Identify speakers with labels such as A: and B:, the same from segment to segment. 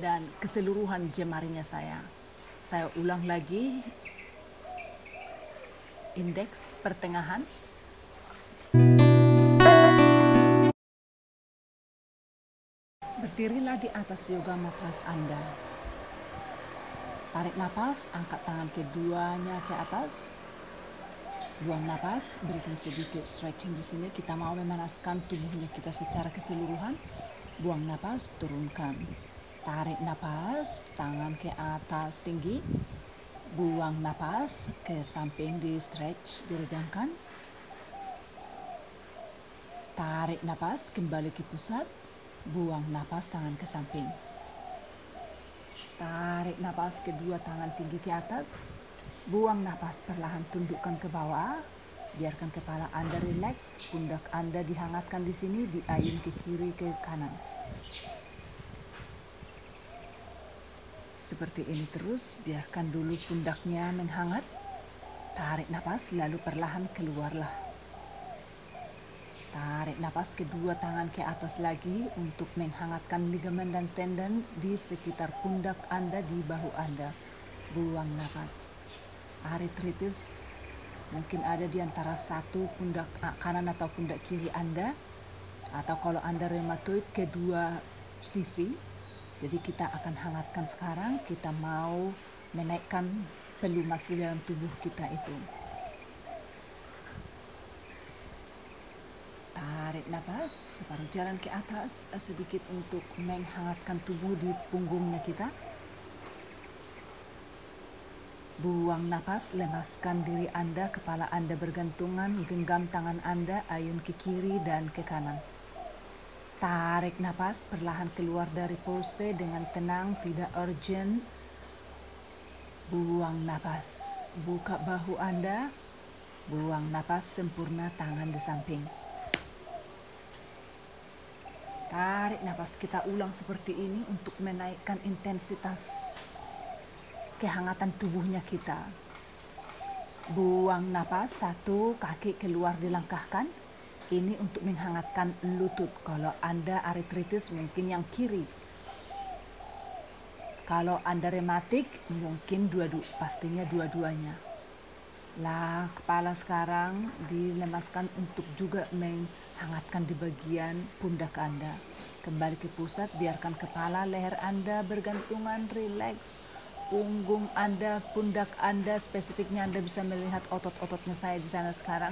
A: dan keseluruhan jemarinya saya. Saya ulang lagi, indeks pertengahan. Berdirilah di atas yoga matras Anda. Tarik napas, angkat tangan keduanya ke atas. Buang napas, berikan sedikit stretching di sini. Kita mau memanaskan tubuhnya kita secara keseluruhan. Buang napas, turunkan. Tarik napas, tangan ke atas tinggi. Buang napas ke samping, di stretch, diregangkan. Tarik napas, kembali ke pusat. Buang napas, tangan ke samping. Tarik napas, kedua tangan tinggi ke atas. Buang napas, perlahan tundukkan ke bawah. Biarkan kepala Anda rileks, pundak Anda dihangatkan di sini, diayun ke kiri ke kanan. Seperti ini terus, biarkan dulu pundaknya menghangat. Tarik napas, lalu perlahan keluarlah. Tarik napas, kedua tangan ke atas lagi untuk menghangatkan ligamen dan tendon di sekitar pundak Anda, di bahu Anda. Buang napas. Artritis mungkin ada di antara satu pundak kanan atau pundak kiri Anda, atau kalau Anda rheumatoid kedua sisi. Jadi kita akan hangatkan sekarang, kita mau menaikkan pelumas di dalam tubuh kita itu. Tarik napas, separuh jalan ke atas sedikit untuk menghangatkan tubuh di punggungnya kita. Buang napas, lemaskan diri Anda, kepala Anda bergantungan, genggam tangan Anda, ayun ke kiri dan ke kanan. Tarik napas, perlahan keluar dari pose dengan tenang, tidak urgent. Buang napas, buka bahu Anda. Buang napas, sempurna, tangan di samping. Tarik napas, kita ulang seperti ini untuk menaikkan intensitas kehangatan tubuhnya kita. Buang napas, satu, kaki keluar dilangkahkan. Ini untuk menghangatkan lutut. Kalau Anda artritis mungkin yang kiri. Kalau Anda rematik mungkin pastinya dua-duanya. Lah, kepala sekarang dilemaskan untuk juga menghangatkan di bagian pundak Anda. Kembali ke pusat, biarkan kepala, leher Anda bergantungan, rileks. Punggung Anda, pundak Anda, spesifiknya Anda bisa melihat otot-ototnya saya di sana sekarang.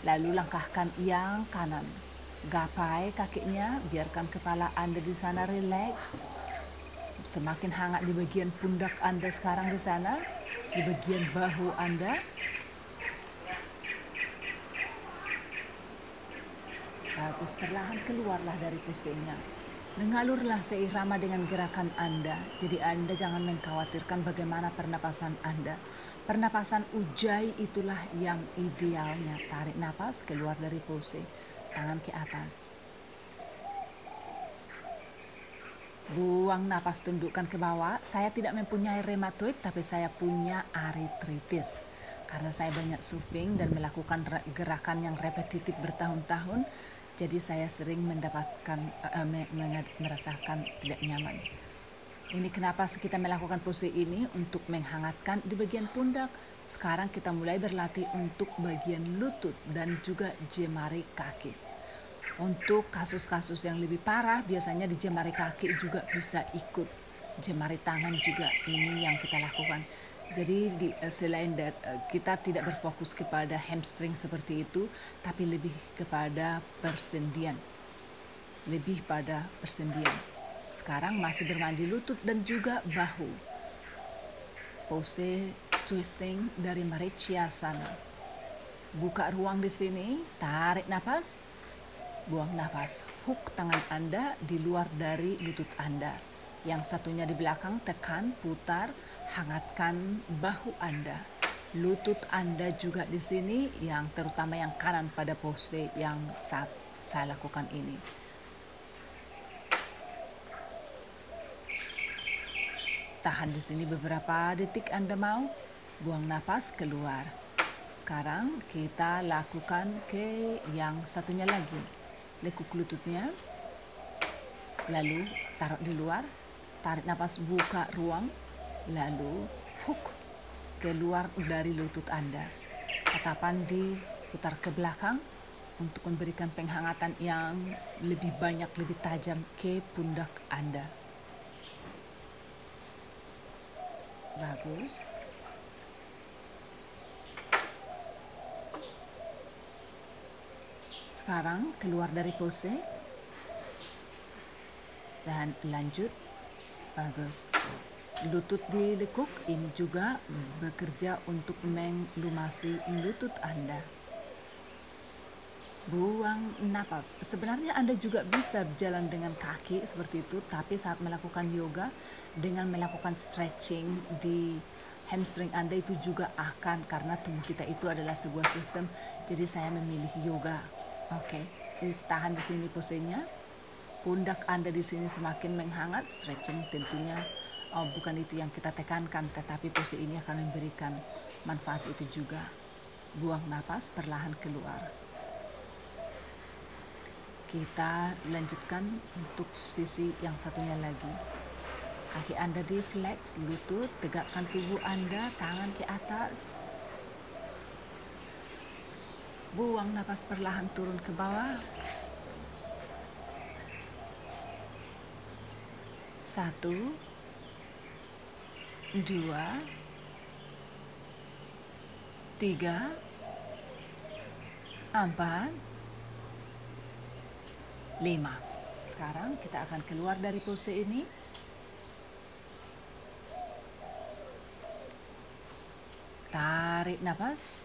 A: Lalu langkahkan yang kanan. Gapai kakinya, biarkan kepala Anda di sana rileks. Semakin hangat di bagian pundak Anda sekarang di sana, di bagian bahu Anda. Bagus, perlahan keluarlah dari pusingnya. Mengalurlah seirama dengan gerakan Anda. Jadi Anda jangan mengkhawatirkan bagaimana pernapasan Anda. Pernapasan ujjayi itulah yang idealnya. Tarik napas, keluar dari pose. Tangan ke atas. Buang napas, tundukkan ke bawah. Saya tidak mempunyai rheumatoid, tapi saya punya artritis. Karena saya banyak surfing dan melakukan gerakan yang repetitif bertahun-tahun, jadi saya sering merasakan tidak nyaman. Ini kenapa kita melakukan pose ini, untuk menghangatkan di bagian pundak. Sekarang kita mulai berlatih untuk bagian lutut dan juga jemari kaki. Untuk kasus-kasus yang lebih parah, biasanya di jemari kaki juga bisa ikut. Jemari tangan juga ini yang kita lakukan. Jadi selain kita tidak berfokus kepada hamstring seperti itu, tapi lebih kepada persendian. Lebih pada persendian. Sekarang masih bermandi lutut dan juga bahu. Pose twisting dari Marichyasana. Buka ruang di sini, tarik napas. Buang napas, hook tangan Anda di luar dari lutut Anda. Yang satunya di belakang, tekan, putar, hangatkan bahu Anda. Lutut Anda juga di sini, yang terutama yang kanan pada pose yang saat saya lakukan ini. Tahan di sini beberapa detik Anda mau. Buang napas, keluar. Sekarang kita lakukan ke yang satunya lagi. Lekuk lututnya, lalu taruh di luar. Tarik napas, buka ruang, lalu hook keluar dari lutut Anda. Tatapan diputar ke belakang untuk memberikan penghangatan yang lebih banyak, lebih tajam ke pundak Anda. Bagus. Sekarang keluar dari pose dan lanjut. Bagus. Lutut dilekuk, ini juga bekerja untuk melumasi lutut Anda. Buang napas. Sebenarnya Anda juga bisa berjalan dengan kaki seperti itu, tapi saat melakukan yoga dengan melakukan stretching di hamstring Anda itu juga akan, karena tubuh kita itu adalah sebuah sistem. Jadi saya memilih yoga. Oke, tahan di sini posenya. Pundak Anda di sini semakin menghangat, stretching tentunya bukan itu yang kita tekankan, tetapi pose ini akan memberikan manfaat itu juga. Buang napas, perlahan keluar. Kita lanjutkan untuk sisi yang satunya lagi. Kaki Anda di flex, lutut, tegakkan tubuh Anda, tangan ke atas. Buang napas perlahan turun ke bawah. 1, 2, 3, 4, 5. Sekarang kita akan keluar dari pose ini. Tarik napas.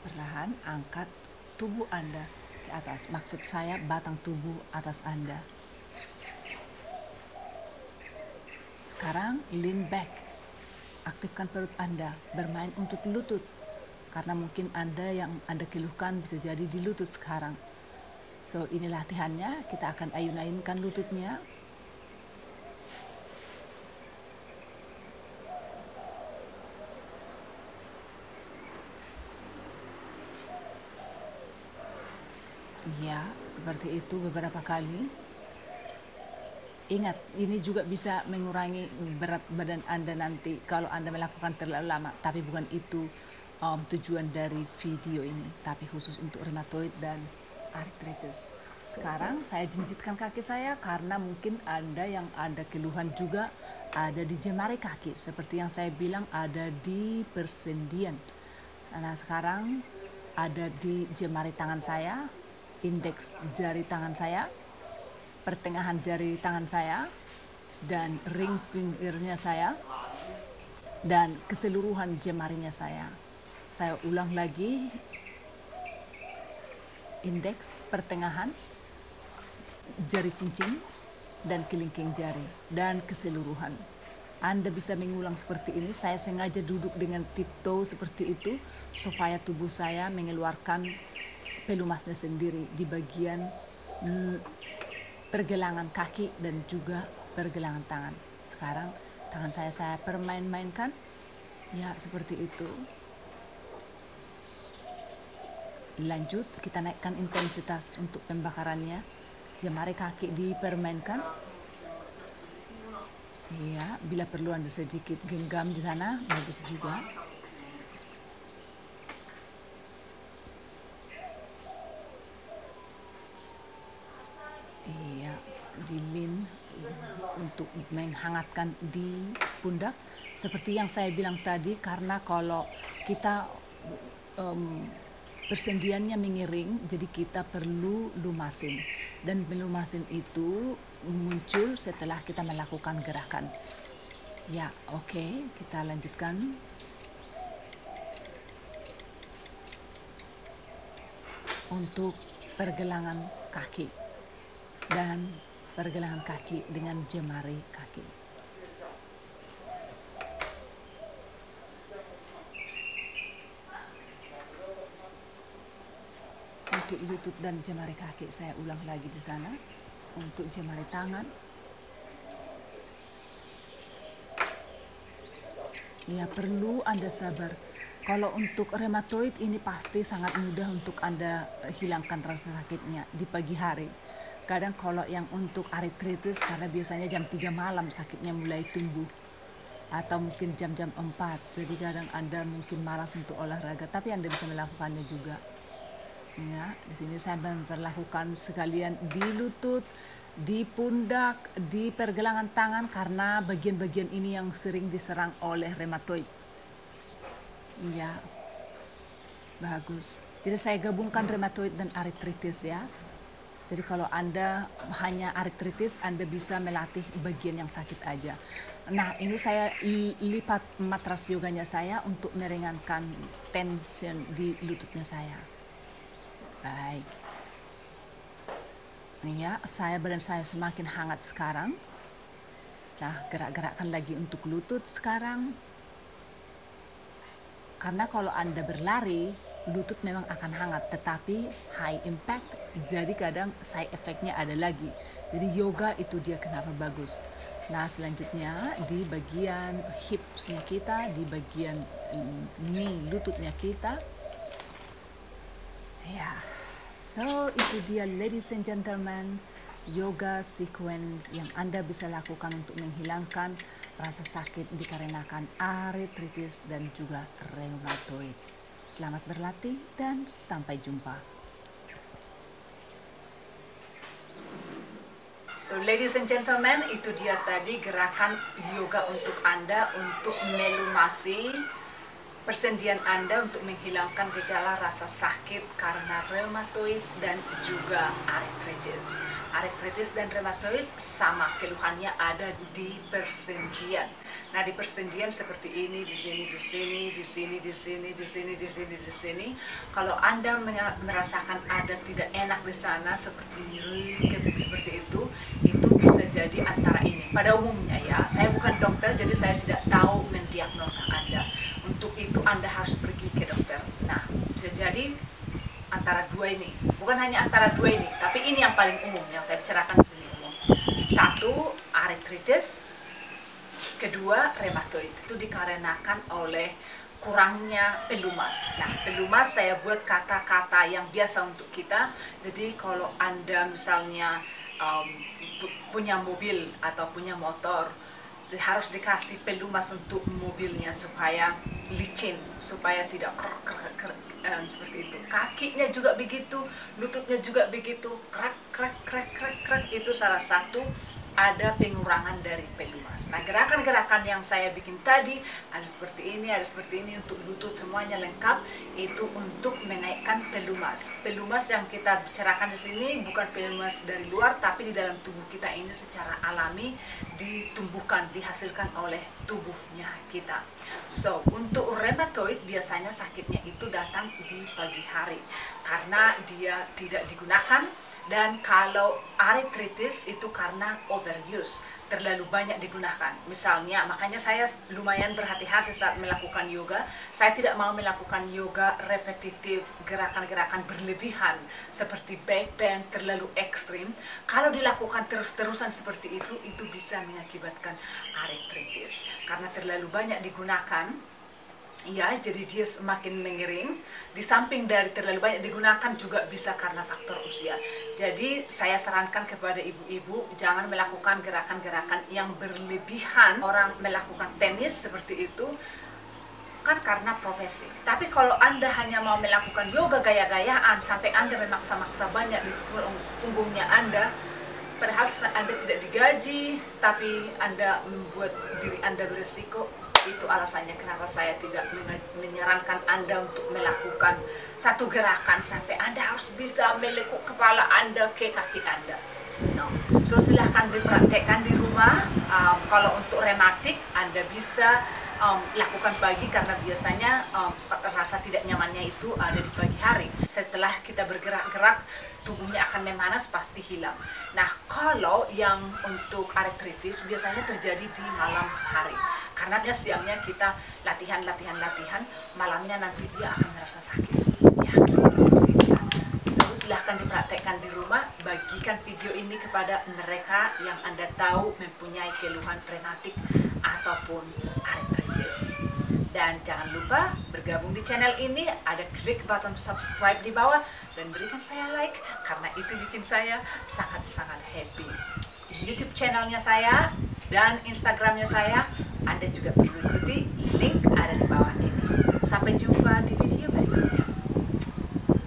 A: Perlahan angkat tubuh Anda ke atas. Maksud saya batang tubuh atas Anda. Sekarang lean back. Aktifkan perut Anda, bermain untuk lutut. Karena mungkin Anda yang Anda keluhkan bisa jadi di lutut sekarang. So ini latihannya, kita akan ayun-ayunkan lututnya. Ya, seperti itu beberapa kali. Ingat, ini juga bisa mengurangi berat badan Anda nanti kalau Anda melakukan terlalu lama. Tapi bukan itu tujuan dari video ini, tapi khusus untuk rheumatoid dan arthritis. Sekarang saya jinjitkan kaki saya karena mungkin Anda yang ada keluhan juga ada di jemari kaki. Seperti yang saya bilang, ada di persendian. Nah, sekarang ada di jemari tangan saya, indeks jari tangan saya, pertengahan jari tangan saya, dan ring fingernya saya, dan keseluruhan jemarinya saya. Saya ulang lagi, indeks, pertengahan, jari cincin, dan kelingking jari, dan keseluruhan. Anda bisa mengulang seperti ini. Saya sengaja duduk dengan tiptoe seperti itu, supaya tubuh saya mengeluarkan pelumasnya sendiri di bagian pergelangan kaki dan juga pergelangan tangan. Sekarang tangan saya permain-mainkan, ya seperti itu. Lanjut, kita naikkan intensitas untuk pembakarannya. Jemari kaki dipermainkan. Iya, bila perlu Anda sedikit genggam di sana, bagus juga. Iya, dilin untuk menghangatkan di pundak. Seperti yang saya bilang tadi, karena kalau kita persendiannya mengiring, jadi kita perlu lumasin. Dan melumasin itu muncul setelah kita melakukan gerakan. Ya, oke, kita lanjutkan. Untuk pergelangan kaki dan pergelangan kaki dengan jemari kaki. Untuk lutut dan jemari kaki saya ulang lagi di sana. Untuk jemari tangan, ya perlu Anda sabar. Kalau untuk rheumatoid ini pasti sangat mudah untuk Anda hilangkan rasa sakitnya di pagi hari. Kadang kalau yang untuk artritis karena biasanya jam 3 malam sakitnya mulai tumbuh, atau mungkin jam-jam 4, jadi kadang Anda mungkin malas untuk olahraga, tapi Anda bisa melakukannya juga. Ya, di sini saya memperlakukan sekalian di lutut, di pundak, di pergelangan tangan karena bagian-bagian ini yang sering diserang oleh rheumatoid. Ya, bagus. Jadi saya gabungkan rheumatoid dan artritis ya. Jadi kalau Anda hanya artritis, Anda bisa melatih bagian yang sakit aja. Nah, ini saya lipat matras yoganya saya untuk meringankan tension di lututnya saya. Baik. Ya, badan saya semakin hangat sekarang. Nah, gerak-gerakkan lagi untuk lutut sekarang. Karena kalau Anda berlari, lutut memang akan hangat, tetapi high impact, jadi kadang side effect-nya ada lagi. Jadi yoga itu dia kenapa bagus. Nah, selanjutnya di bagian hips-nya kita, di bagian knee, lututnya kita. Ya, so itu dia ladies and gentlemen, yoga sequence yang Anda bisa lakukan untuk menghilangkan rasa sakit dikarenakan artritis dan juga rheumatoid. Selamat berlatih dan sampai jumpa. So ladies and gentlemen, itu dia tadi gerakan yoga untuk Anda untuk melumasi persendian Anda untuk menghilangkan gejala rasa sakit karena rheumatoid dan juga artritis. Artritis dan rheumatoid sama keluhannya ada di persendian. Nah, di persendian seperti ini, di sini, di sini, di sini, di sini, di sini, di sini, di sini. Kalau Anda merasakan ada tidak enak di sana seperti nyeri, seperti itu bisa jadi antara ini. Pada umumnya ya, saya bukan dokter jadi saya tidak tahu mendiagnosa Anda. Untuk itu Anda harus pergi ke dokter. Nah, bisa jadi antara dua ini. Bukan hanya antara dua ini, tapi ini yang paling umum yang saya bicarakan di sini umum. Satu, artritis. Kedua, rheumatoid. Itu dikarenakan oleh kurangnya pelumas. Nah, pelumas saya buat kata-kata yang biasa untuk kita. Jadi kalau Anda misalnya punya mobil atau punya motor, harus dikasih pelumas untuk mobilnya supaya licin, supaya tidak seperti itu. Kakinya juga begitu, lututnya juga begitu, krek, itu salah satu ada pengurangan dari pelumas. Nah, gerakan-gerakan yang saya bikin tadi ada seperti ini untuk lutut semuanya lengkap, itu untuk menaikkan pelumas. Pelumas yang kita bicarakan di sini bukan pelumas dari luar, tapi di dalam tubuh kita ini secara alami ditumbuhkan, dihasilkan oleh tubuhnya kita. So, untuk rheumatoid biasanya sakitnya itu datang di pagi hari karena dia tidak digunakan, dan kalau artritis itu karena overuse, terlalu banyak digunakan. Misalnya, makanya saya lumayan berhati-hati saat melakukan yoga. Saya tidak mau melakukan yoga repetitif, gerakan-gerakan berlebihan seperti back bend terlalu ekstrim. Kalau dilakukan terus-terusan seperti itu bisa mengakibatkan artritis karena terlalu banyak digunakan. Ya, jadi dia semakin mengering. Di samping dari terlalu banyak digunakan juga bisa karena faktor usia. Jadi saya sarankan kepada ibu-ibu jangan melakukan gerakan-gerakan yang berlebihan. Orang melakukan tenis seperti itu kan karena profesi. Tapi kalau Anda hanya mau melakukan yoga gaya-gayaan sampai Anda memaksa-maksa banyak di punggungnya Anda, padahal Anda tidak digaji, tapi Anda membuat diri Anda berisiko, itu alasannya kenapa saya tidak menyarankan Anda untuk melakukan satu gerakan sampai Anda harus bisa melekuk kepala Anda ke kaki Anda. No. So silahkan dipraktekkan di rumah. Kalau untuk rematik Anda bisa lakukan pagi karena biasanya rasa tidak nyamannya itu ada di pagi hari. Setelah kita bergerak-gerak, tubuhnya akan memanas, pasti hilang. Nah, kalau yang untuk artritis biasanya terjadi di malam hari. Karena dia siangnya kita latihan, malamnya nanti dia akan merasa sakit. Ya, seperti itu. So, silahkan dipraktekkan di rumah. Bagikan video ini kepada mereka yang Anda tahu mempunyai keluhan rematik ataupun artritis. Dan jangan lupa bergabung di channel ini, ada klik button subscribe di bawah dan berikan saya like karena itu bikin saya sangat-sangat happy. YouTube channelnya saya dan Instagramnya saya, Anda juga perlu ikuti, link ada di bawah ini. Sampai jumpa di video